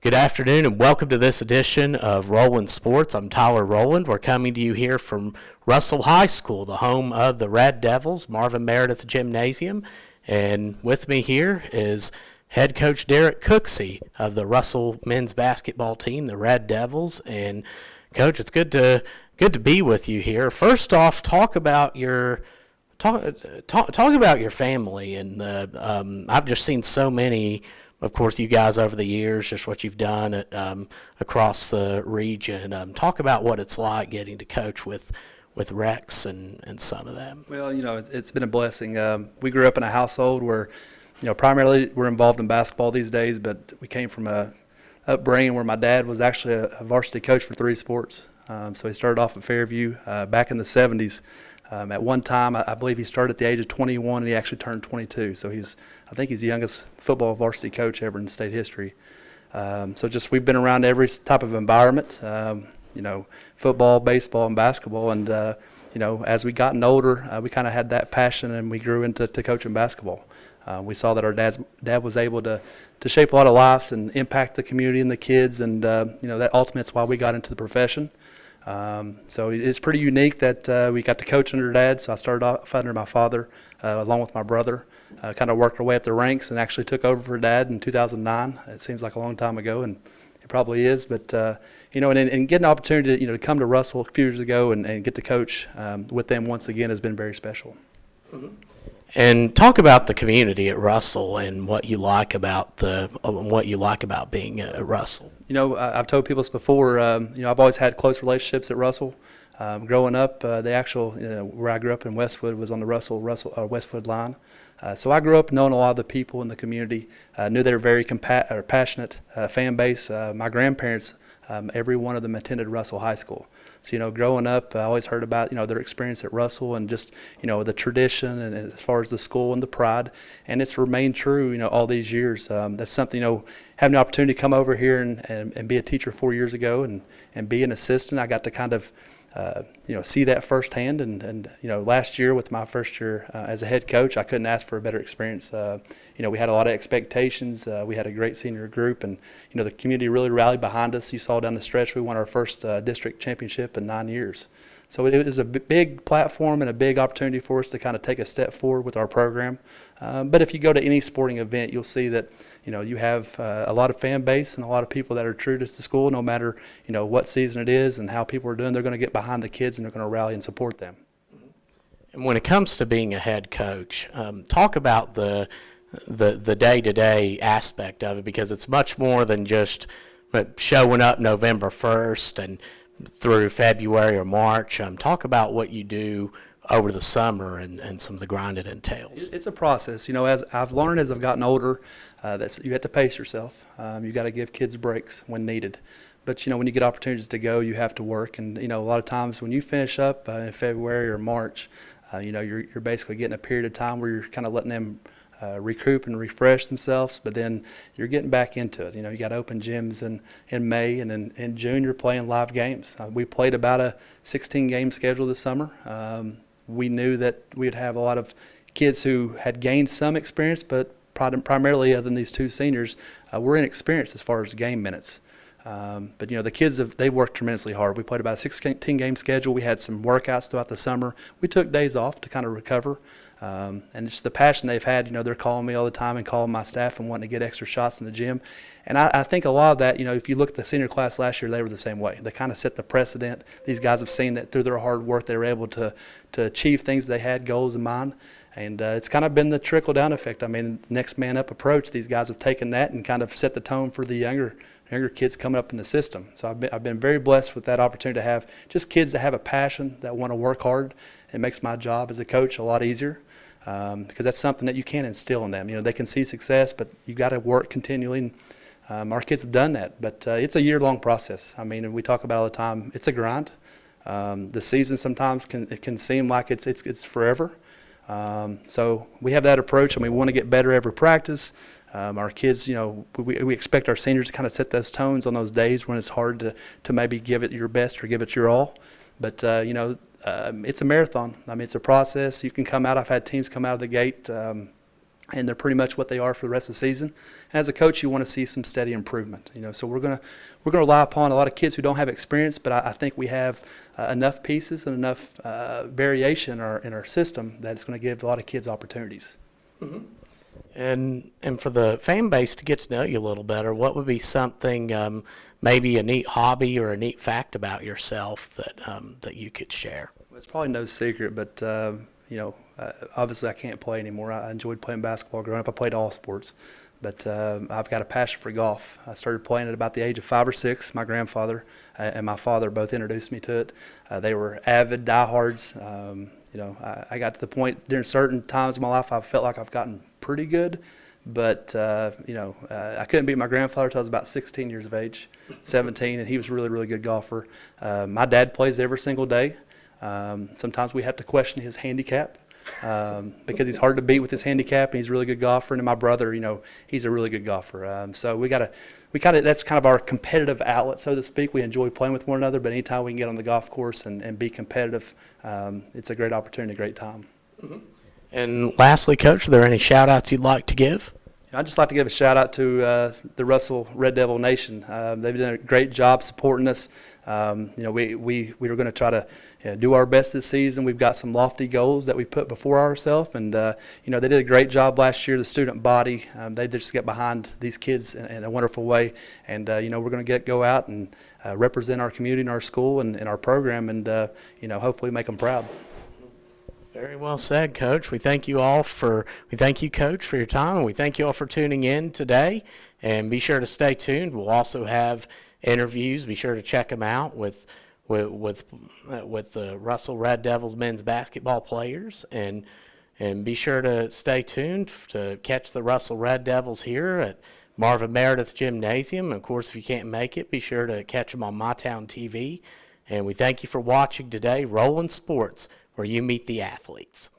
Good afternoon and welcome to this edition of Roland Sports. I'm Tyler Rowland. We're coming to you here from Russell High School, the home of the Red Devils, Marvin Meredith Gymnasium. And with me here is head coach Derek Cooksey of the Russell men's basketball team, the Red Devils. And Coach, it's good to be with you here. First off, talk about your family and I've just seen so many. Of course, you guys over the years, just what you've done across the region. Talk about what it's like getting to coach with Rex and some of them. Well, it's been a blessing. We grew up in a household where, primarily we're involved in basketball these days, but we came from a upbringing where my dad was actually a varsity coach for 3 sports. So he started off at Fairview back in the 70s. At one time, I believe he started at the age of 21, and he actually turned 22. So I think he's the youngest football varsity coach ever in state history. So we've been around every type of environment, football, baseball, and basketball. And, as we gotten older, we kind of had that passion, and we grew into coaching basketball. We saw that our dad was able to shape a lot of lives and impact the community and the kids, and, that ultimately is why we got into the profession. So it's pretty unique that we got to coach under Dad. So I started off under my father along with my brother, kind of worked our way up the ranks and actually took over for Dad in 2009. It seems like a long time ago, and it probably is. But, and getting an opportunity to come to Russell a few years ago and get to coach with them once again has been very special. Mm-hmm. And talk about the community at Russell and what you like about being at Russell. I've told people this before. I've always had close relationships at Russell. Growing up, where I grew up in Westwood was on the Russell Westwood line. So I grew up knowing a lot of the people in the community. Knew they were very passionate fan base. My grandparents, every one of them attended Russell High School. So, growing up, I always heard about, their experience at Russell and just, the tradition and as far as the school and the pride. And it's remained true, all these years. That's something, having the opportunity to come over here and be a teacher 4 years ago and be an assistant, I got to kind of, see that firsthand. And last year with my first year as a head coach, I couldn't ask for a better experience. We had a lot of expectations. We had a great senior group, and, the community really rallied behind us. You saw down the stretch, we won our first district championship in 9 years. So it was a big platform and a big opportunity for us to kind of take a step forward with our program. But if you go to any sporting event, you'll see that, you have a lot of fan base and a lot of people that are true to the school. No matter, what season it is and how people are doing, they're going to get behind the kids and they're going to rally and support them. And when it comes to being a head coach, talk about the day-to-day aspect of it, because it's much more than just showing up November 1st and through February or March. Talk about what you do over the summer and some of the grind it entails. It's a process. As I've learned as I've gotten older, you have to pace yourself. You got to give kids breaks when needed. But, when you get opportunities to go, you have to work. And, a lot of times when you finish up in February or March, you're basically getting a period of time where you're kind of letting them recoup and refresh themselves, but then you're getting back into it. You got open gyms in May, and in June you're playing live games. We played about a 16-game schedule this summer. We knew that we'd have a lot of kids who had gained some experience, but primarily, other than these 2 seniors, we're inexperienced as far as game minutes. But the kids they worked tremendously hard. We played about a 16-game schedule. We had some workouts throughout the summer. We took days off to kind of recover. And just the passion they've had, they're calling me all the time and calling my staff and wanting to get extra shots in the gym. And I think a lot of that, if you look at the senior class last year, they were the same way. They kind of set the precedent. These guys have seen that through their hard work, they were able to achieve things they had, goals in mind. And it's kind of been the trickle-down effect. I mean, next man up approach, these guys have taken that and kind of set the tone for the younger kids coming up in the system. So I've been very blessed with that opportunity to have just kids that have a passion, that want to work hard. It makes my job as a coach a lot easier. Because that's something that you can't instill in them. They can see success, but you got to work continually. And, our kids have done that, but it's a year-long process. I mean, and we talk about it all the time. It's a grind. The season sometimes can seem like it's forever. So we have that approach, and we want to get better every practice. Our kids, we expect our seniors to kind of set those tones on those days when it's hard to maybe give it your best or give it your all. But it's a marathon. I mean, it's a process. You can come out. I've had teams come out of the gate and they're pretty much what they are for the rest of the season. And as a coach, you want to see some steady improvement. So we're gonna rely upon a lot of kids who don't have experience, but I think we have enough pieces and enough variation in our system that it's going to give a lot of kids opportunities. Mm-hmm. And for the fan base to get to know you a little better, what would be something, maybe a neat hobby or a neat fact about yourself that you could share? Well, it's probably no secret, but obviously I can't play anymore. I enjoyed playing basketball growing up. I played all sports, but I've got a passion for golf. I started playing at about the age of 5 or 6. My grandfather and my father both introduced me to it. They were avid diehards. I got to the point during certain times in my life I felt like I've gotten pretty good, but I couldn't beat my grandfather until I was about 16 years of age, 17, and he was a really, really good golfer. My dad plays every single day. Sometimes we have to question his handicap because he's hard to beat with his handicap, and he's a really good golfer. And my brother, he's a really good golfer. So that's kind of our competitive outlet, so to speak. We enjoy playing with one another, but anytime we can get on the golf course and be competitive, it's a great opportunity, a great time. Mm-hmm. And lastly, Coach, are there any shout-outs you'd like to give? I'd just like to give a shout-out to the Russell Red Devil Nation. They've done a great job supporting us. We were going to try to do our best this season. We've got some lofty goals that we put before ourselves, and they did a great job last year. The student body, they just get behind these kids in a wonderful way, and we're going to go out and represent our community and our school and our program, and hopefully make them proud. Very well said, Coach. We thank you, Coach, for your time, and we thank you all for tuning in today. And be sure to stay tuned. We'll also have interviews. Be sure to check them out with the Russell Red Devils men's basketball players, and be sure to stay tuned to catch the Russell Red Devils here at Marvin Meredith Gymnasium. And of course, if you can't make it, be sure to catch them on My Town TV. And we thank you for watching today, Rollin' Sports, where you meet the athletes.